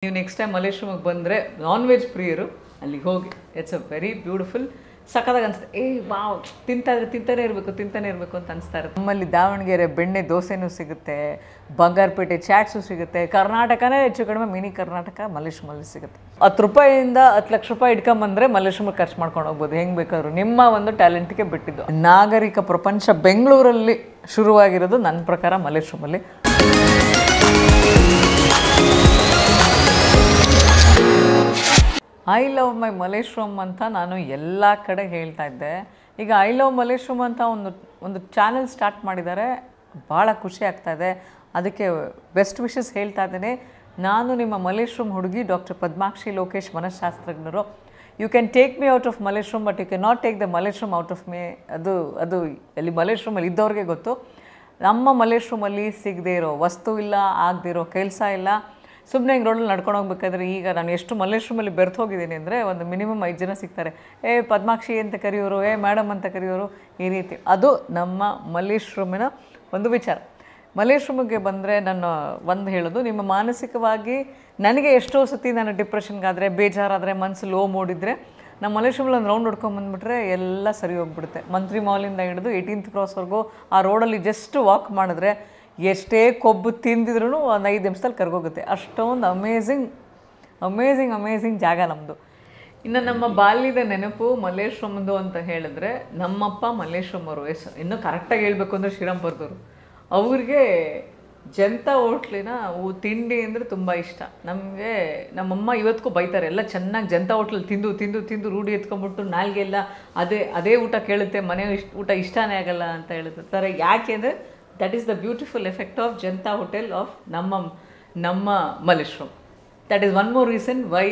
ನೀವು next time ಮಲ್ಲೇಶ್ವರಕ್ಕೆ ಬಂದರೆ non veg ಪ್ರಿಯರು ಅಲ್ಲಿಗೆ ಹೋಗಿ. It's a very beautiful. ಸಖತ್ತಾಗಿ ಅನಿಸುತ್ತೆ. ವಾವ್, ತಿಂತಾನೆ ಇರಬೇಕು ಅಂತ ಅನಿಸ್ತಾ ಇರುತ್ತೆ. ನಮ್ಮಲ್ಲಿ ದಾವಣಗೆರೆ ಬೆಣ್ಣೆ ದೋಸೆನೂ ಸಿಗುತ್ತೆ, ಬಂಗಾರಪೇಟೆ ಚಾಟ್ಸು ಸಿಗುತ್ತೆ. ಕರ್ನಾಟಕನೇ ಹೆಚ್ಚು ಕಡಿಮೆ ಮಿನಿ ಕರ್ನಾಟಕ ಮಲ್ಲೇಶ್ವರಮಲ್ಲಿ ಸಿಗುತ್ತೆ. 10 ರೂಪಾಯಿಂದ 10 ಲಕ್ಷ ರೂಪಾಯಿ ಇಟ್ಕೊಂಬಂದರೆ ಮಲ್ಲೇಶ್ವರಕ್ಕೆ ಖರ್ಚು ಮಾಡ್ಕೊಂಡು ಹೋಗ್ಬೋದು, ಹೆಂಗೆ ಬೇಕಾದ್ರು. ನಿಮ್ಮ ಒಂದು ಟ್ಯಾಲೆಂಟ್ಗೆ ಬಿಟ್ಟಿದ್ದು. ನಾಗರಿಕ ಪ್ರಪಂಚ ಬೆಂಗಳೂರಲ್ಲಿ ಶುರುವಾಗಿರೋದು ನನ್ನ ಪ್ರಕಾರ ಮಲ್ಲೇಶ್ವರಮಲ್ಲಿ. ಐ ಲವ್ ಮೈ ಮಲ್ಲೇಶ್ವರಂ ಅಂತ ನಾನು ಎಲ್ಲ ಕಡೆ ಹೇಳ್ತಾ ಇದ್ದೆ. ಈಗ ಐ ಲವ್ ಮಲ್ಲೇಶ್ವರಂ ಅಂತ ಒಂದು ಚಾನೆಲ್ ಸ್ಟಾರ್ಟ್ ಮಾಡಿದ್ದಾರೆ. ಭಾಳ ಖುಷಿ ಆಗ್ತಾಯಿದೆ. ಅದಕ್ಕೆ ಬೆಸ್ಟ್ ವಿಶಸ್ ಹೇಳ್ತಾ ಇದ್ದೇನೆ. ನಾನು ನಿಮ್ಮ ಮಲ್ಲೇಶ್ವರಂ ಹುಡುಗಿ ಡಾಕ್ಟರ್ ಪದ್ಮಾಕ್ಷಿ ಲೋಕೇಶ್, ಮನಃಶಾಸ್ತ್ರಜ್ಞರು. You can take me out of Malleshwaram, but you can not take the Malleshwaram out of me. ಅದು ಅಲ್ಲಿ ಮಲ್ಲೇಶ್ವರಮಲ್ಲಿ ಇದ್ದವ್ರಿಗೆ ಗೊತ್ತು. ನಮ್ಮ ಮಲ್ಲೇಶ್ವರಮಲ್ಲಿ ಸಿಗದೇ ಇರೋ ವಸ್ತು ಇಲ್ಲ, ಆಗದೇ ಇರೋ ಕೆಲಸ ಇಲ್ಲ. ಸುಮ್ಮನೆ ಹಿಂಗೆ ರೋಡಲ್ಲಿ ನಡ್ಕೊಂಡು ಹೋಗ್ಬೇಕಾದ್ರೆ ಈಗ ನಾನು ಎಷ್ಟು ಮಲ್ಲೇಶ್ವರಮಲ್ಲಿ ಬೆರ್ತು ಹೋಗಿದ್ದೀನಿ ಅಂದರೆ ಒಂದು ಮಿನಿಮಮ್ 5 ಜನ ಸಿಗ್ತಾರೆ. ಪದ್ಮಾಕ್ಷಿ ಅಂತ ಕರೆಯೋರು, ಮೇಡಮ್ ಅಂತ ಕರೆಯೋರು, ಈ ರೀತಿ. ಅದು ನಮ್ಮ ಮಲ್ಲೇಶ್ವರಮಿನ ಒಂದು ವಿಚಾರ. ಮಲ್ಲೇಶ್ವರಮಿಗೆ ಬಂದರೆ ನಾನು ಒಂದು ಹೇಳೋದು, ನಿಮ್ಮ ಮಾನಸಿಕವಾಗಿ ನನಗೆ ಎಷ್ಟೋ ಸತಿ ನಾನು ಡಿಪ್ರೆಷನ್ಗಾದರೆ, ಬೇಜಾರಾದರೆ, ಮನಸ್ಸು ಲೋ ಮೂಡಿದರೆ ನಮ್ಮ ಮಲ್ಲೇಶ್ವರಮಲ್ಲಿ ಒಂದು ರೌಂಡ್ ಹೊಡ್ಕೊಂಬಂದ್ಬಿಟ್ರೆ ಎಲ್ಲ ಸರಿ ಹೋಗ್ಬಿಡುತ್ತೆ. ಮಂತ್ರಿ ಮಾಲಿಂದ ಹಿಡಿದು 18th ಕ್ರಾಸ್ವರೆಗೂ ಆ ರೋಡಲ್ಲಿ ಜಸ್ಟ್ ವಾಕ್ ಮಾಡಿದ್ರೆ ಎಷ್ಟೇ ಕೊಬ್ಬು ತಿಂದಿದ್ರೂ ಒಂದು 5 ನಿಮಿಷದಲ್ಲಿ ಕರ್ಗೋಗುತ್ತೆ. ಅಷ್ಟೊಂದು ಅಮೇಝಿಂಗ್ ಜಾಗ ನಮ್ಮದು. ಇನ್ನು ನಮ್ಮ ಬಾಲ್ಯದ ನೆನಪು ಮಲ್ಲೇಶ್ವರಮದು ಅಂತ ಹೇಳಿದ್ರೆ, ನಮ್ಮಪ್ಪ ಮಲ್ಲೇಶ್ವರಮವರು. ಇನ್ನೂ ಕರೆಕ್ಟಾಗಿ ಹೇಳ್ಬೇಕು ಅಂದರೆ ಶ್ರೀರಾಮ್ಪುರದವರು. ಅವ್ರಿಗೆ ಜನತಾ ಹೋಟ್ಲಿನ ತಿಂಡಿ ಅಂದರೆ ತುಂಬ ಇಷ್ಟ. ನಮಗೆ ನಮ್ಮಮ್ಮ ಇವತ್ತಿಗೂ ಬೈತಾರೆ, ಎಲ್ಲ ಚೆನ್ನಾಗಿ ಜನತಾ ಹೋಟ್ಲಲ್ಲಿ ತಿಂದು ರೂಢಿ ಎತ್ಕೊಂಡ್ಬಿಟ್ಟು ನಾಲ್ಗೆಲ್ಲ ಅದೇ ಊಟ ಕೇಳುತ್ತೆ, ಮನೆ ಊಟ ಇಷ್ಟನೇ ಆಗಲ್ಲ ಅಂತ ಹೇಳ್ತಾರೆ. ಯಾಕೆ ಅಂದರೆ that is the beautiful effect of Janata Hotel of ನಮ್ಮ Malleshwaram. that is one more reason why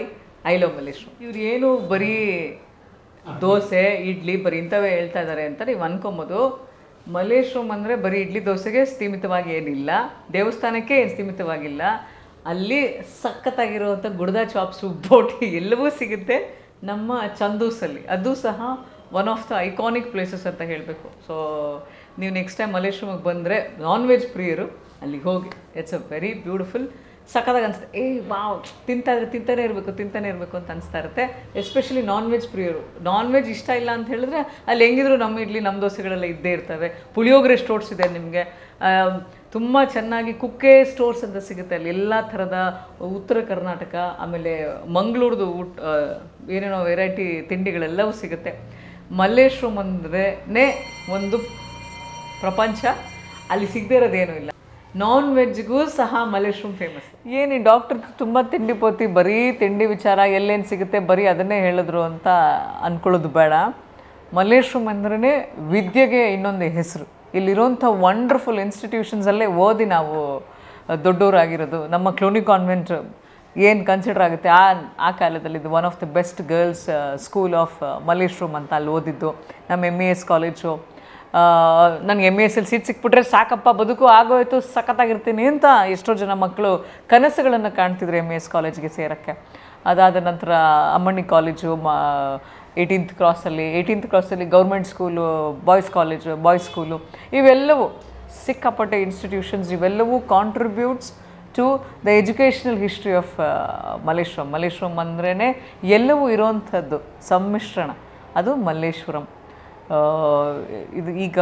I love Malleshwaram. ಇವ್ರು ಏನು ಬರೀ ದೋಸೆ ಇಡ್ಲಿ ಬರೀ ಇಂಥವೇ ಹೇಳ್ತಾ ಇದ್ದಾರೆ ಅಂತ ನೀವು ಅನ್ಕೊಬೋದು. ಮಲ್ಲೇಶ್ವರಂ ಅಂದರೆ ಬರೀ ಇಡ್ಲಿ ದೋಸೆಗೆ ಸೀಮಿತವಾಗಿ ಏನಿಲ್ಲ, ದೇವಸ್ಥಾನಕ್ಕೆ ಏನು ಸೀಮಿತವಾಗಿಲ್ಲ. ಅಲ್ಲಿ ಸಖತ್ತಾಗಿರುವಂಥ ಗುಡ್ದ ಚಾಪ್ಸು, ಬೋಟಿ ಎಲ್ಲವೂ ಸಿಗುತ್ತೆ ನಮ್ಮ ಚಂದೂಸಲ್ಲಿ. ಅದು ಸಹ one of the iconic places ಅಂತ ಹೇಳಬೇಕು. ಸೊ ನೀವು ನೆಕ್ಸ್ಟ್ ಟೈಮ್ ಮಲ್ಲೇಶ್ವರಕ್ಕೆ ಬಂದರೆ ನಾನ್ ವೆಜ್ ಪ್ರಿಯರು ಅಲ್ಲಿಗೆ ಹೋಗಿ. It's a very beautiful. ಸಖತ್ತಾಗಿ ಅನಿಸುತ್ತೆ. ವಾವ್, ತಿಂತಾನೆ ಇರಬೇಕು ಅಂತ ಅನಿಸ್ತಾ ಇರುತ್ತೆ. ಎಸ್ಪೆಷಲಿ ನಾನ್ ವೆಜ್ ಪ್ರಿಯರು. ನಾನ್ ವೆಜ್ ಇಷ್ಟ ಇಲ್ಲ ಅಂತ ಹೇಳಿದ್ರೆ ಅಲ್ಲಿ ಹೆಂಗಿದ್ರು ನಮ್ಮ ಇಡ್ಲಿ ನಮ್ಮ ದೋಸೆಗಳೆಲ್ಲ ಇದ್ದೇ ಇರ್ತವೆ. ಪುಳಿಯೋಗರೆ ಸ್ಟೋರ್ಸ್ ಇದೆ ನಿಮಗೆ. ತುಂಬ ಚೆನ್ನಾಗಿ ಕುಕ್ಕೆ ಸ್ಟೋರ್ಸ್ ಅಂತ ಸಿಗುತ್ತೆ ಅಲ್ಲಿ. ಎಲ್ಲ ಥರದ ಉತ್ತರ ಕರ್ನಾಟಕ, ಆಮೇಲೆ ಮಂಗಳೂರ್ದು ಏನೇನೋ ವೆರೈಟಿ ತಿಂಡಿಗಳೆಲ್ಲವೂ ಸಿಗುತ್ತೆ. ಮಲ್ಲೇಶ್ವರಂ ಅಂದ್ರೇ ಒಂದು ಪ್ರಪಂಚ. ಅಲ್ಲಿ ಸಿಗದೇ ಇರೋದೇನೂ ಇಲ್ಲ. ನಾನ್ ವೆಜ್ಗೂ ಸಹ ಮಲ್ಲೇಶ್ವರಂ ಫೇಮಸ್. ಏನು ಈ ಡಾಕ್ಟರ್ ತುಂಬ ತಿಂಡಿ ಪೋತಿ, ಬರೀ ತಿಂಡಿ ವಿಚಾರ ಎಲ್ಲೇನು ಸಿಗುತ್ತೆ ಬರೀ ಅದನ್ನೇ ಹೇಳಿದ್ರು ಅಂತ ಅಂದ್ಕೊಳ್ಳೋದು ಬೇಡ. ಮಲ್ಲೇಶ್ವರಂ ಅಂದ್ರೇ ವಿದ್ಯೆಗೆ ಇನ್ನೊಂದು ಹೆಸರು. ಇಲ್ಲಿರೋಂಥ ವಂಡರ್ಫುಲ್ ಇನ್ಸ್ಟಿಟ್ಯೂಷನ್ಸಲ್ಲೇ ಓದಿ ನಾವು ದೊಡ್ಡವರಾಗಿರೋದು. ನಮ್ಮ ಕ್ಲೋನಿ ಕಾನ್ವೆಂಟ್ ಏನು ಕನ್ಸಿಡರ್ ಆಗುತ್ತೆ ಆ ಕಾಲದಲ್ಲಿ ಇದು one of the best girls school of Malleshwaram ಅಂತ ಅಲ್ಲಿ ಓದಿದ್ದು. ನಮ್ಮ MES ಕಾಲೇಜು. ನನಗೆ MESL ಸೀಟ್ ಸಿಕ್ಬಿಟ್ರೆ ಸಾಕಪ್ಪ, ಬದುಕು ಆಗೋಯ್ತು, ಸಖತ್ತಾಗಿರ್ತೀನಿ ಅಂತ ಎಷ್ಟೋ ಜನ ಮಕ್ಕಳು ಕನಸುಗಳನ್ನು ಕಾಣ್ತಿದ್ರು MES ಕಾಲೇಜ್ಗೆ ಸೇರೋಕ್ಕೆ. ಅದಾದ ನಂತರ ಅಮ್ಮಣ್ಣಿ ಕಾಲೇಜು 18th ಕ್ರಾಸಲ್ಲಿ government school, boys college, boys school, ಇವೆಲ್ಲವೂ ಸಿಕ್ಕಾಪಟ್ಟೆ ಇನ್ಸ್ಟಿಟ್ಯೂಷನ್ಸ್. ಇವೆಲ್ಲವೂ contributes to the educational history of Malleshwaram. Malleshwaram ಅಂದ್ರೇ ಎಲ್ಲವೂ ಇರೋವಂಥದ್ದು ಸಮ್ಮಿಶ್ರಣ, ಅದು ಮಲ್ಲೇಶ್ವರಂ. ಇದು ಈಗ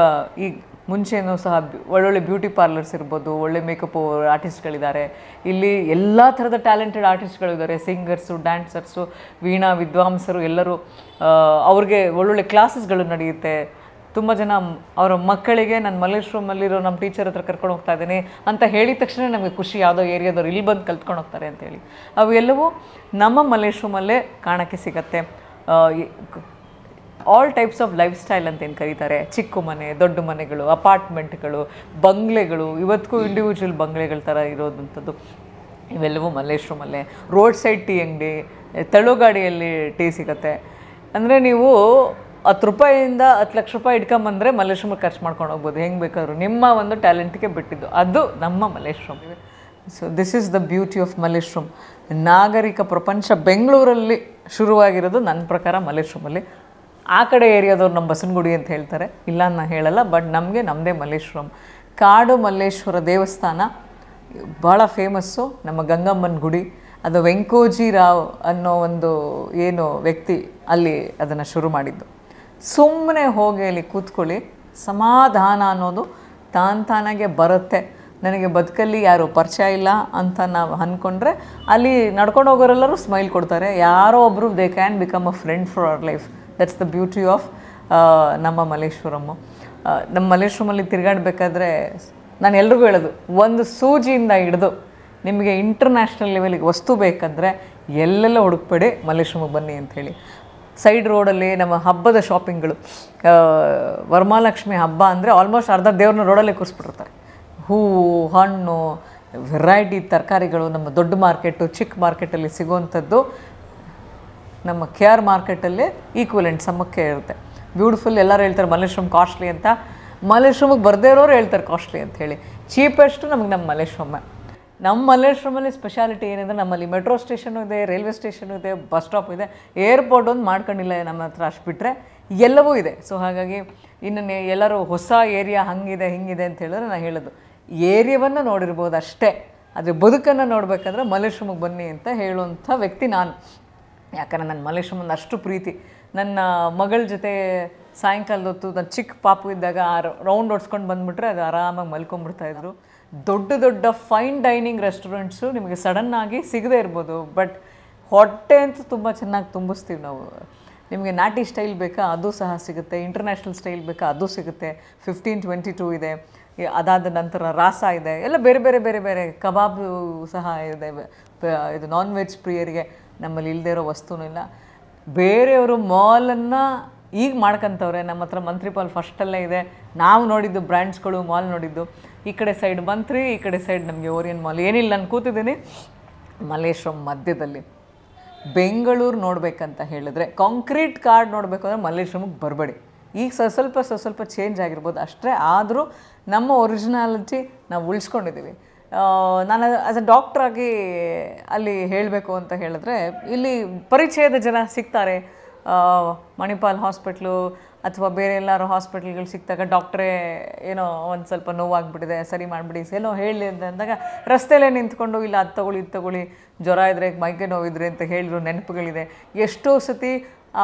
ಮುಂಚೆನೂ ಸಹ ಒಳ್ಳೊಳ್ಳೆ ಬ್ಯೂಟಿ ಪಾರ್ಲರ್ಸ್ ಇರ್ಬೋದು, ಒಳ್ಳೆ ಮೇಕಪ್ ಆರ್ಟಿಸ್ಟ್ಗಳಿದ್ದಾರೆ ಇಲ್ಲಿ. ಎಲ್ಲ ಥರದ ಟ್ಯಾಲೆಂಟೆಡ್ ಆರ್ಟಿಸ್ಟ್ಗಳಿದ್ದಾರೆ, ಸಿಂಗರ್ಸು, ಡ್ಯಾನ್ಸರ್ಸು, ವೀಣಾ ವಿದ್ವಾಂಸರು ಎಲ್ಲರೂ. ಅವ್ರಿಗೆ ಒಳ್ಳೊಳ್ಳೆ ಕ್ಲಾಸಸ್ಗಳು ನಡೆಯುತ್ತೆ. ತುಂಬ ಜನ ಅವರ ಮಕ್ಕಳಿಗೆ ನಾನು ಮಲ್ಲೇಶ್ವರಮಲ್ಲಿರೋ ನಮ್ಮ ಟೀಚರ್ ಹತ್ರ ಕರ್ಕೊಂಡು ಹೋಗ್ತಾ ಇದ್ದೀನಿ ಅಂತ ಹೇಳಿದ ತಕ್ಷಣ ನಮಗೆ ಖುಷಿ, ಯಾವುದೋ ಏರಿಯಾದವ್ರು ಇಲ್ಲಿ ಬಂದು ಕಲ್ತ್ಕೊಂಡು ಹೋಗ್ತಾರೆ ಅಂತೇಳಿ. ಅವು ಎಲ್ಲವೂ ನಮ್ಮ ಮಲ್ಲೇಶ್ವರಮಲ್ಲೇ ಕಾಣೋಕ್ಕೆ ಸಿಗತ್ತೆ. All types of life style ಅಂತ ಏನು ಕರೀತಾರೆ, ಚಿಕ್ಕ ಮನೆ, ದೊಡ್ಡ ಮನೆಗಳು, ಅಪಾರ್ಟ್ಮೆಂಟ್ಗಳು, ಬಂಗ್ಲೆಗಳು, ಇವತ್ತಿಗೂ ಇಂಡಿವಿಜುವಲ್ ಬಂಗ್ಲೆಗಳ ಥರ ಇರೋದಂಥದ್ದು ಇವೆಲ್ಲವೂ ಮಲ್ಲೇಶ್ವರಮಲ್ಲೇ. ರೋಡ್ ಸೈಡ್ ಟೀ ಅಂಗಡಿ, ತಳ್ಳೋಗಾಡಿಯಲ್ಲಿ ಟೀ ಸಿಗುತ್ತೆ. ಅಂದರೆ ನೀವು 10 ರೂಪಾಯಿಂದ 10 ಲಕ್ಷ ರೂಪಾಯಿ ಇಟ್ಕೊಂಬಂದರೆ ಮಲ್ಲೇಶ್ವರಕ್ಕೆ ಖರ್ಚು ಮಾಡ್ಕೊಂಡು ಹೋಗ್ಬೋದು, ಹೆಂಗೆ ಬೇಕಾದ್ರು. ನಿಮ್ಮ ಒಂದು ಟ್ಯಾಲೆಂಟ್ಗೆ ಬಿಟ್ಟಿದ್ದು. ಅದು ನಮ್ಮ Malleshwaram. So this is the beauty of Malleshwaram. ನಾಗರಿಕ ಪ್ರಪಂಚ ಬೆಂಗಳೂರಲ್ಲಿ ಶುರುವಾಗಿರೋದು ನನ್ನ ಪ್ರಕಾರ ಮಲ್ಲೇಶ್ವರಮಲ್ಲಿ. ಆ ಕಡೆ ಏರಿಯಾದವ್ರು ನಮ್ಮ ಬಸವನಗುಡಿ ಅಂತ ಹೇಳ್ತಾರೆ, ಇಲ್ಲ ನಾನು ಹೇಳಲ್ಲ. ಬಟ್ ನಮಗೆ ನಮ್ಮದೇ ಮಲ್ಲೇಶ್ವರಂ. ಕಾಡು ಮಲ್ಲೇಶ್ವರ ದೇವಸ್ಥಾನ ಭಾಳ ಫೇಮಸ್ಸು. ನಮ್ಮ ಗಂಗಮ್ಮನ ಗುಡಿ ಅದು ವೆಂಕೋಜಿ ರಾವ್ ಅನ್ನೋ ಒಂದು ಏನು ವ್ಯಕ್ತಿ ಅಲ್ಲಿ ಅದನ್ನು ಶುರು ಮಾಡಿದ್ದು. ಸುಮ್ಮನೆ ಹೋಗಿ ಅಲ್ಲಿ ಕೂತ್ಕೊಳ್ಳಿ, ಸಮಾಧಾನ ಅನ್ನೋದು ತಾನಾಗೆ ಬರುತ್ತೆ. ನನಗೆ ಬದುಕಲ್ಲಿ ಯಾರು ಪರಿಚಯ ಇಲ್ಲ ಅಂತ ನಾವು ಅಂದ್ಕೊಂಡ್ರೆ ಅಲ್ಲಿ ನಡ್ಕೊಂಡು ಹೋಗೋರೆಲ್ಲರೂ ಸ್ಮೈಲ್ ಕೊಡ್ತಾರೆ. ಯಾರೋ ಒಬ್ಬರು they can become a friend for our life. That's the beauty of ನಮ್ಮ ಮಲ್ಲೇಶ್ವರಮ್ಮು. ನಮ್ಮ ಮಲ್ಲೇಶ್ವರಮಲ್ಲಿ ತಿರುಗಾಡಬೇಕಾದ್ರೆ ನಾನು ಎಲ್ರಿಗೂ ಹೇಳೋದು, ಒಂದು ಸೂಜಿಯಿಂದ ಹಿಡಿದು ನಿಮಗೆ ಇಂಟರ್ನ್ಯಾಷನಲ್ ಲೆವೆಲಿಗೆ ವಸ್ತು ಬೇಕಂದರೆ ಎಲ್ಲೆಲ್ಲ ಹುಡುಕ್ಬೇಡಿ, ಮಲ್ಲೇಶ್ವರಮ್ಗೆ ಬನ್ನಿ ಅಂಥೇಳಿ. ಸೈಡ್ ರೋಡಲ್ಲಿ ನಮ್ಮ ಹಬ್ಬದ ಶಾಪಿಂಗ್ಗಳು, ವರಮಹಾಲಕ್ಷ್ಮಿ ಹಬ್ಬ ಅಂದರೆ ಆಲ್ಮೋಸ್ಟ್ ಅರ್ಧ ದೇವ್ರನ್ನ ರೋಡಲ್ಲೇ ಕೂರಿಸ್ಬಿಟ್ಟಿರ್ತಾರೆ. ಹೂವು, ಹಣ್ಣು, ವೆರೈಟಿ ತರಕಾರಿಗಳು ನಮ್ಮ ದೊಡ್ಡ ಮಾರ್ಕೆಟು, ಚಿಕ್ಕ ಮಾರ್ಕೆಟಲ್ಲಿ ಸಿಗೋವಂಥದ್ದು ನಮ್ಮ KR ಮಾರ್ಕೆಟಲ್ಲೇ ಈಕ್ವಲೆಂಟ್ ಸಮಕ್ಕೆ ಇರುತ್ತೆ. ಬ್ಯೂಟಿಫುಲ್. ಎಲ್ಲರೂ ಹೇಳ್ತಾರೆ ಮಲ್ಲೇಶ್ವರಂ ಕಾಸ್ಟ್ಲಿ ಅಂತ. ಮಲ್ಲೇಶ್ವರಮ್ಗೆ ಬರದೇ ಇರೋರು ಹೇಳ್ತಾರೆ ಕಾಸ್ಟ್ಲಿ ಅಂತ ಹೇಳಿ. ಚೀಪೆಸ್ಟು ನಮಗೆ ನಮ್ಮ ಮಲ್ಲೇಶ್ವರಂ. ನಮ್ಮ ಮಲ್ಲೇಶ್ವರಮಲ್ಲಿ ಸ್ಪೆಷಾಲಿಟಿ ಏನಂದರೆ ನಮ್ಮಲ್ಲಿ ಮೆಟ್ರೋ ಸ್ಟೇಷನು ಇದೆ, ರೈಲ್ವೆ ಸ್ಟೇಷನು ಇದೆ, ಬಸ್ ಸ್ಟಾಪ್ ಇದೆ, ಏರ್ಪೋರ್ಟ್ ಒಂದು ಮಾಡ್ಕೊಂಡಿಲ್ಲ ನಮ್ಮ ಹತ್ರ, ಅಷ್ಟು ಬಿಟ್ಟರೆ ಎಲ್ಲವೂ ಇದೆ. ಸೊ ಹಾಗಾಗಿ ಇನ್ನು ಎಲ್ಲರೂ ಹೊಸ ಏರಿಯಾ ಹಂಗಿದೆ ಹಿಂಗಿದೆ ಅಂತ ಹೇಳಿದ್ರೆ ನಾನು ಹೇಳೋದು, ಏರಿಯಾವನ್ನು ನೋಡಿರ್ಬೋದು ಅಷ್ಟೇ, ಆದರೆ ಬದುಕನ್ನು ನೋಡಬೇಕಂದ್ರೆ ಮಲ್ಲೇಶ್ವರಮ್ಗೆ ಬನ್ನಿ ಅಂತ ಹೇಳುವಂಥ ವ್ಯಕ್ತಿ ನಾನು. ಯಾಕಂದರೆ ನನ್ನ ಮಲ್ಲೇಶ್ವರಮಂದು ಅಷ್ಟು ಪ್ರೀತಿ. ನನ್ನ ಮಗಳ ಜೊತೆ ಸಾಯಂಕಾಲದ ಹೊತ್ತು ನಾನು ಚಿಕ್ಕ ಪಾಪು ಇದ್ದಾಗ ರೌಂಡ್ ಓಡಿಸ್ಕೊಂಡು ಬಂದುಬಿಟ್ರೆ ಅದು ಆರಾಮಾಗಿ ಮಲ್ಕೊಂಡ್ಬಿಡ್ತಾಯಿದ್ರು. ದೊಡ್ಡ ದೊಡ್ಡ ಫೈನ್ ಡೈನಿಂಗ್ ರೆಸ್ಟೋರೆಂಟ್ಸು ನಿಮಗೆ ಸಡನ್ನಾಗಿ ಸಿಗದೇ ಇರ್ಬೋದು, ಬಟ್ ಹೊಟ್ಟೆ ಅಂತೂ ತುಂಬ ಚೆನ್ನಾಗಿ ತುಂಬಿಸ್ತೀವಿ ನಾವು. ನಿಮಗೆ ನಾಟಿ ಸ್ಟೈಲ್ ಬೇಕಾ ಅದು ಸಹ ಸಿಗುತ್ತೆ, ಇಂಟರ್ನ್ಯಾಷನಲ್ ಸ್ಟೈಲ್ ಬೇಕಾ ಅದು ಸಿಗುತ್ತೆ. 1522 ಇದೆ, ಅದಾದ ನಂತರ ರಾಸ ಇದೆ, ಎಲ್ಲ ಬೇರೆ ಬೇರೆ ಬೇರೆ ಬೇರೆ ಕಬಾಬು ಸಹ ಇದೆ. ಇದು ನಾನ್ ವೆಜ್ ಪ್ರಿಯರಿಗೆ ನಮ್ಮಲ್ಲಿ ಇಲ್ಲದೇ ಇರೋ ವಸ್ತುನೂ ಇಲ್ಲ. ಬೇರೆಯವರು ಮಾಲನ್ನು ಈಗ ಮಾಡ್ಕೊತವ್ರೆ, ನಮ್ಮ ಹತ್ರ ಮಂತ್ರಿಪಾಲ್ ಫಸ್ಟಲ್ಲೇ ಇದೆ. ನಾವು ನೋಡಿದ್ದು ಬ್ರ್ಯಾಂಡ್ಸ್ಗಳು ಮಾಲ್ ನೋಡಿದ್ದು, ಈ ಕಡೆ ಸೈಡ್ ಮಂತ್ರಿ, ಈ ಕಡೆ ಸೈಡ್ ನಮಗೆ ಓರಿಯನ್ ಮಾಲ್. ಏನಿಲ್ಲ, ನಾನು ಕೂತಿದ್ದೀನಿ ಮಲ್ಲೇಶ್ವರಂ ಮಧ್ಯದಲ್ಲಿ. ಬೆಂಗಳೂರು ನೋಡಬೇಕಂತ ಹೇಳಿದ್ರೆ, ಕಾಂಕ್ರೀಟ್ ಕಾರ್ಡ್ ನೋಡಬೇಕು ಅಂದರೆ ಮಲ್ಲೇಶ್ವರಮ್ಗೆ ಬರಬೇಡಿ. ಈಗ ಸ್ವಲ್ಪ ಚೇಂಜ್ ಆಗಿರ್ಬೋದು ಅಷ್ಟೇ, ಆದರೂ ನಮ್ಮ ಒರಿಜಿನಾಲಿಟಿ ನಾವು ಉಳಿಸ್ಕೊಂಡಿದ್ದೀವಿ. ನಾನು ಆ್ಯಸ್ ಅ ಡಾಕ್ಟ್ರಾಗಿ ಅಲ್ಲಿ ಹೇಳಬೇಕು ಅಂತ ಹೇಳಿದ್ರೆ, ಇಲ್ಲಿ ಪರಿಚಯದ ಜನ ಸಿಗ್ತಾರೆ. ಮಣಿಪಾಲ್ ಹಾಸ್ಪಿಟ್ಲು ಅಥವಾ ಬೇರೆ ಎಲ್ಲರೂ ಹಾಸ್ಪಿಟ್ಲ್ಗಳು ಸಿಕ್ಕಿದಾಗ ಡಾಕ್ಟ್ರೇ ಏನೋ ಒಂದು ಸ್ವಲ್ಪ ನೋವಾಗ್ಬಿಟ್ಟಿದೆ, ಸರಿ ಮಾಡಿಬಿಡಿ ಏನೋ ಹೇಳಿ ಅಂದಾಗ ರಸ್ತೆಯಲ್ಲೇ ನಿಂತ್ಕೊಂಡು ಇಲ್ಲ ಅದು ತೊಗೊಳ್ಳಿ ಇದು ತೊಗೊಳ್ಳಿ, ಜ್ವರ ಇದ್ದರೆ ಮೈಗೆ ನೋವಿದ್ರೆ ಅಂತ ಹೇಳಿರೋ ನೆನಪುಗಳಿದೆ. ಎಷ್ಟೋ ಸತಿ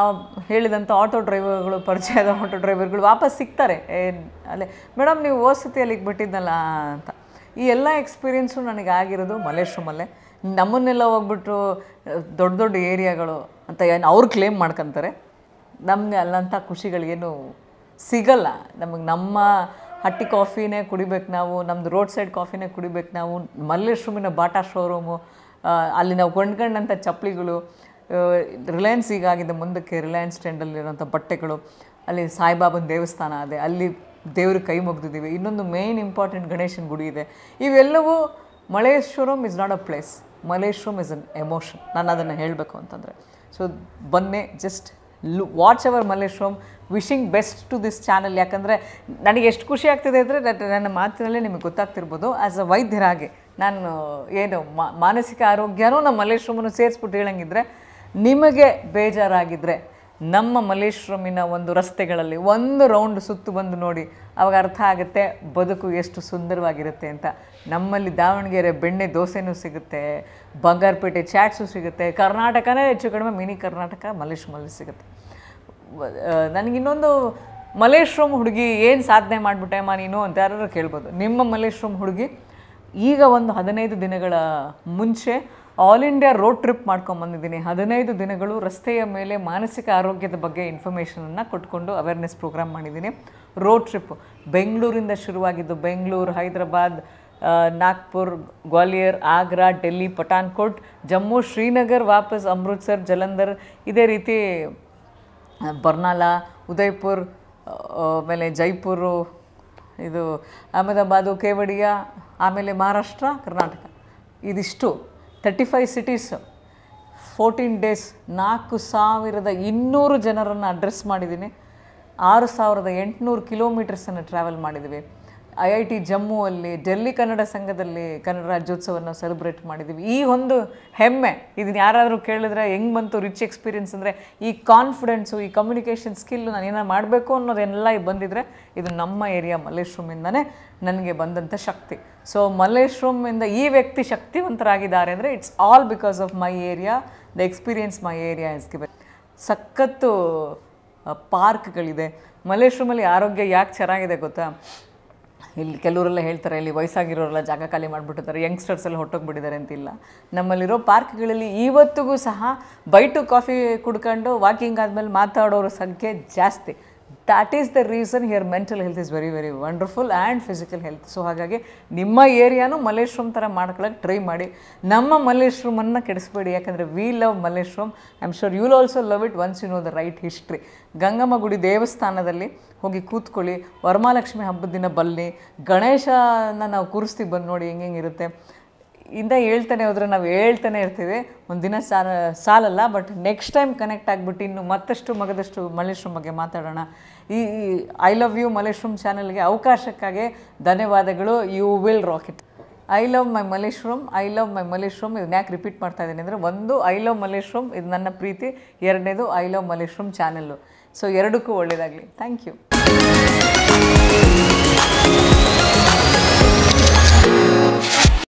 ಹೇಳಿದಂಥ ಆಟೋ ಡ್ರೈವರ್ಗಳು, ಪರಿಚಯದ ಆಟೋ ಡ್ರೈವರ್ಗಳು ವಾಪಸ್ ಸಿಗ್ತಾರೆ. ಅಲ್ಲೇ ಮೇಡಮ್ ನೀವು ಹೋದ ಸತಿ ಅಲ್ಲಿಗೆ ಬಿಟ್ಟಿದ್ದಲ್ಲ ಅಂತ. ಈ ಎಲ್ಲ ಎಕ್ಸ್ಪೀರಿಯೆನ್ಸು ನನಗೆ ಆಗಿರೋದು ಮಲ್ಲೇಶ್ವರಮಲ್ಲೇ. ನಮ್ಮನ್ನೆಲ್ಲ ಹೋಗ್ಬಿಟ್ಟು ದೊಡ್ಡ ದೊಡ್ಡ ಏರಿಯಾಗಳು ಅಂತ ಏನು ಅವ್ರು ಕ್ಲೇಮ್ ಮಾಡ್ಕೊತಾರೆ, ನಮಗೆ ಅಲ್ಲಂಥ ಖುಷಿಗಳಿಗೇನು ಸಿಗಲ್ಲ. ನಮಗೆ ನಮ್ಮ ಹಟ್ಟಿ ಕಾಫಿನೇ ಕುಡಿಬೇಕು ನಾವು, ನಮ್ಮದು ರೋಡ್ ಸೈಡ್ ಕಾಫಿನೇ ಕುಡಿಬೇಕು ನಾವು. ಮಲ್ಲೇಶ್ವರಮಿನ ಬಾಟಾ ಶೋರೂಮು, ಅಲ್ಲಿ ನಾವು ಕೊಂಡ್ಕೊಂಡಂಥ ಚಪ್ಪಲಿಗಳು, ರಿಲಯನ್ಸ್ ಈಗಾಗಿದೆ ಮುಂದಕ್ಕೆ ರಿಲಯನ್ಸ್ ಸ್ಟ್ಯಾಂಡಲ್ಲಿರೋಂಥ ಬಟ್ಟೆಗಳು, ಅಲ್ಲಿ ಸಾಯಿಬಾಬನ ದೇವಸ್ಥಾನ ಇದೆ, ಅಲ್ಲಿ ದೇವ್ರ ಕೈ ಮುಗ್ದಿದ್ದೀವಿ. ಇನ್ನೊಂದು ಮೇನ್ ಇಂಪಾರ್ಟೆಂಟ್ ಗಣೇಶನ ಗುಡಿ ಇದೆ. ಇವೆಲ್ಲವೂ Malleshwaram is not a place, Malleshwaram is an emotion. ನಾನು ಅದನ್ನು ಹೇಳಬೇಕು ಅಂತಂದರೆ. ಸೊ ಬನ್ನಿ, just watch our Malleshwaram. Wishing best to this channel. ಯಾಕಂದರೆ ನನಗೆ ಎಷ್ಟು ಖುಷಿ ಆಗ್ತಿದೆ ಅಂದರೆ ನನ್ನ ಮಾತಿನಲ್ಲೇ ನಿಮಗೆ ಗೊತ್ತಾಗ್ತಿರ್ಬೋದು. ಆ್ಯಸ್ ಅ ವೈದ್ಯರಾಗಿ ನಾನು ಏನು ಮಾನಸಿಕ ಆರೋಗ್ಯನೂ ನಮ್ಮ ಮಲ್ಲೇಶ್ವರಮನ್ನು ಸೇರಿಸ್ಬಿಟ್ಟು ಹೇಳಂಗಿದ್ರೆ, ನಿಮಗೆ ಬೇಜಾರಾಗಿದ್ದರೆ ನಮ್ಮ ಮಲ್ಲೇಶ್ವರಮಿನ ಒಂದು ರಸ್ತೆಗಳಲ್ಲಿ ಒಂದು ರೌಂಡ್ ಸುತ್ತು ಬಂದು ನೋಡಿ, ಅವಾಗ ಅರ್ಥ ಆಗುತ್ತೆ ಬದುಕು ಎಷ್ಟು ಸುಂದರವಾಗಿರುತ್ತೆ ಅಂತ. ನಮ್ಮಲ್ಲಿ ದಾವಣಗೆರೆ ಬೆಣ್ಣೆ ದೋಸೆನೂ ಸಿಗುತ್ತೆ, ಬಂಗಾರಪೇಟೆ ಚಾಟ್ಸು ಸಿಗುತ್ತೆ. ಕರ್ನಾಟಕನೇ ಹೆಚ್ಚು ಕಡಿಮೆ ಮಿನಿ ಕರ್ನಾಟಕ ಮಲ್ಲೇಶ್ವರಮಲ್ಲಿ ಸಿಗುತ್ತೆ. ನನಗಿನ್ನೊಂದು, ಮಲ್ಲೇಶ್ವರಂ ಹುಡುಗಿ ಏನು ಸಾಧನೆ ಮಾಡಿಬಿಟ್ಟೆ ಅಮ್ಮ ನೀನು ಅಂತ ಯಾರು ಕೇಳ್ಬೋದು. ನಿಮ್ಮ ಮಲ್ಲೇಶ್ವರಂ ಹುಡುಗಿ ಈಗ ಒಂದು 15 ದಿನಗಳ ಮುಂಚೆ ಆಲ್ ಇಂಡಿಯಾ ರೋಡ್ ಟ್ರಿಪ್ ಮಾಡ್ಕೊಂಬಂದಿದ್ದೀನಿ. 15 ದಿನಗಳು ರಸ್ತೆಯ ಮೇಲೆ ಮಾನಸಿಕ ಆರೋಗ್ಯದ ಬಗ್ಗೆ ಇನ್ಫಾರ್ಮೇಷನನ್ನು ಕೊಟ್ಕೊಂಡು ಅವೇರ್ನೆಸ್ ಪ್ರೋಗ್ರಾಮ್ ಮಾಡಿದ್ದೀನಿ. ರೋಡ್ ಟ್ರಿಪ್ಪು ಬೆಂಗಳೂರಿಂದ ಶುರುವಾಗಿದ್ದು, ಬೆಂಗಳೂರು, ಹೈದರಾಬಾದ್, ನಾಗ್ಪುರ್, ಗ್ವಾಲಿಯರ್, ಆಗ್ರಾ, ಡೆಲ್ಲಿ, ಪಠಾನ್ಕೋಟ್, ಜಮ್ಮು, ಶ್ರೀನಗರ್, ವಾಪಸ್ ಅಮೃತ್ಸರ್, ಜಲಂಧರ್, ಇದೇ ರೀತಿ ಬರ್ನಾಲಾ, ಉದಯ್ಪುರ್, ಆಮೇಲೆ ಜೈಪುರು, ಇದು ಅಹಮದಾಬಾದು, ಕೇವಡಿಯಾ, ಆಮೇಲೆ ಮಹಾರಾಷ್ಟ್ರ, ಕರ್ನಾಟಕ. ಇದಿಷ್ಟು 35 ಸಿಟೀಸ್, 14 ಡೇಸ್, 4200 ಜನರನ್ನು ಅಡ್ರೆಸ್ ಮಾಡಿದ್ದೀನಿ. 6800 ಕಿಲೋಮೀಟರ್ಸನ್ನು ಟ್ರಾವೆಲ್ ಮಾಡಿದ್ದೀವಿ. IIT ಜಮ್ಮುವಲ್ಲಿ, ಡೆಲ್ಲಿ ಕನ್ನಡ ಸಂಘದಲ್ಲಿ ಕನ್ನಡ ರಾಜ್ಯೋತ್ಸವವನ್ನು ಸೆಲೆಬ್ರೇಟ್ ಮಾಡಿದ್ದೀವಿ. ಈ ಒಂದು ಹೆಮ್ಮೆ ಇದನ್ನು ಯಾರಾದರೂ ಕೇಳಿದ್ರೆ ಹೆಂಗೆ ಬಂತು ರಿಚ್ ಎಕ್ಸ್ಪೀರಿಯನ್ಸ್ ಅಂದರೆ, ಈ ಕಾನ್ಫಿಡೆನ್ಸು, ಈ ಕಮ್ಯುನಿಕೇಷನ್ ಸ್ಕಿಲ್ಲು, ನಾನು ಏನಾರು ಮಾಡಬೇಕು ಅನ್ನೋದೆಲ್ಲ ಬಂದಿದ್ರೆ ಇದು ನಮ್ಮ ಏರಿಯಾ ಮಲ್ಲೇಶ್ವರಮಿಂದನೇ ನನಗೆ ಬಂದಂಥ ಶಕ್ತಿ. ಸೊ ಮಲ್ಲೇಶ್ವರಮಿಂದ ಈ ವ್ಯಕ್ತಿ ಶಕ್ತಿವಂತರಾಗಿದ್ದಾರೆ ಅಂದರೆ it's all because of my area, the experience my area is given. ಸಖತ್ತು ಪಾರ್ಕ್ಗಳಿದೆ ಮಲ್ಲೇಶ್ವರಮಲ್ಲಿ. ಆರೋಗ್ಯ ಯಾಕೆ ಚೆನ್ನಾಗಿದೆ ಗೊತ್ತಾ? ಇಲ್ಲಿ ಕೆಲವರೆಲ್ಲ ಹೇಳ್ತಾರೆ ಇಲ್ಲಿ ವಯಸ್ಸಾಗಿರೋರೆಲ್ಲ ಜಾಗ ಖಾಲಿ ಮಾಡಿಬಿಟ್ಟಿದ್ದಾರೆ, ಯಂಗ್ಸ್ಟರ್ಸ್ ಎಲ್ಲ ಹೊಟ್ಟೋಗ್ಬಿಟ್ಟಿದ್ದಾರೆ ಅಂತಿಲ್ಲ. ನಮ್ಮಲ್ಲಿರೋ ಪಾರ್ಕ್ಗಳಲ್ಲಿ ಇವತ್ತಿಗೂ ಸಹ ಬೈಟು ಕಾಫಿ ಕುಡ್ಕೊಂಡು ವಾಕಿಂಗ್ ಆದಮೇಲೆ ಮಾತಾಡೋರ ಸಂಖ್ಯೆ ಜಾಸ್ತಿ. That is the reason here mental health is very very wonderful and physical health. So ಹಾಗಾಗಿ ನಿಮ್ಮ ಏರಿಯಾನು ಮಲ್ಲೇಶ್ವರಂ ಥರ ಮಾಡ್ಕೊಳ್ಳೋಕೆ ಟ್ರೈ ಮಾಡಿ. ನಮ್ಮ ಮಲ್ಲೇಶ್ವರಮನ್ನು ಕೆಡಿಸ್ಬೇಡಿ, ಯಾಕಂದರೆ we love Malleshwaram. I am sure you will also love it once you know the right history. Gangamma ಗುಡಿ ದೇವಸ್ಥಾನದಲ್ಲಿ ಹೋಗಿ ಕೂತ್ಕೊಳ್ಳಿ, ವರಮಹಾಲಕ್ಷ್ಮಿ ಹಬ್ಬದ ದಿನ ಬನ್ನಿ, ಗಣೇಶನ ನಾವು ಕೂರಿಸ್ತೀವಿ, ಬಂದು ನೋಡಿ ಹೆಂಗಿರುತ್ತೆ. ಇಂದ ಹೇಳ್ತಾನೆ ಹೋದರೆ ನಾವು ಹೇಳ್ತಾನೆ ಇರ್ತೀವಿ, ಒಂದು ದಿನ ಸಾಲಲ್ಲ. ಬಟ್ ನೆಕ್ಸ್ಟ್ ಟೈಮ್ ಕನೆಕ್ಟ್ ಆಗಿಬಿಟ್ಟು ಇನ್ನು ಮತ್ತಷ್ಟು ಮಗದಷ್ಟು ಮಲ್ಲೇಶ್ವರಂ ಬಗ್ಗೆ ಮಾತಾಡೋಣ. ಈ ಐ ಲವ್ ಯು ಮಲ್ಲೇಶ್ವರಂ ಚಾನಲ್ಗೆ ಅವಕಾಶಕ್ಕಾಗಿ ಧನ್ಯವಾದಗಳು. You will rock it. I love my Malleshwaram, I love my Malleshwaram. ಇದನ್ನ ಯಾಕೆ ರಿಪೀಟ್ ಮಾಡ್ತಾ ಇದ್ದೀನಿ ಅಂದರೆ, ಒಂದು ಐ ಲವ್ ಮಲ್ಲೇಶ್ವರಂ, ಇದು ನನ್ನ ಪ್ರೀತಿ. ಎರಡನೇದು I love Malleshwaram channel. So ಎರಡಕ್ಕೂ ಒಳ್ಳೆಯದಾಗಲಿ. Thank you.